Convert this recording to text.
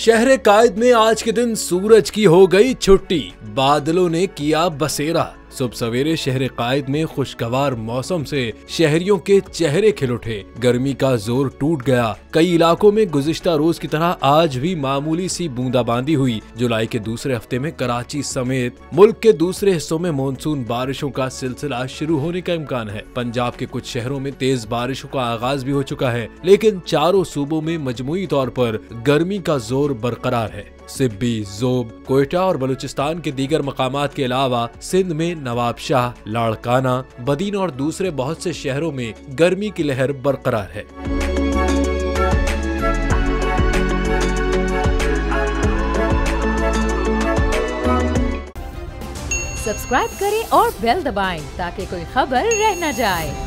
शहर कायद में आज के दिन सूरज की हो गई छुट्टी, बादलों ने किया बसेरा। सुबह सवेरे शहर कायद में खुशगवार मौसम से शहरियों के चेहरे खिल उठे। गर्मी का जोर टूट गया। कई इलाकों में गुज़िश्ता रोज की तरह आज भी मामूली सी बूंदाबांदी हुई। जुलाई के दूसरे हफ्ते में कराची समेत मुल्क के दूसरे हिस्सों में मानसून बारिशों का सिलसिला शुरू होने का इम्कान है। पंजाब के कुछ शहरों में तेज बारिशों का आगाज भी हो चुका है, लेकिन चारों सूबों में मजमूई तौर पर गर्मी का जोर बरकरार है। सिब्बी, जोब, कोयटा और बलूचिस्तान के दीगर मकामात के अलावा सिंध में नवाबशाह, लाड़काना, बदीन और दूसरे बहुत से शहरों में गर्मी की लहर बरकरार है। सब्सक्राइब करें और बेल दबाएं ताकि कोई खबर रह न जाए।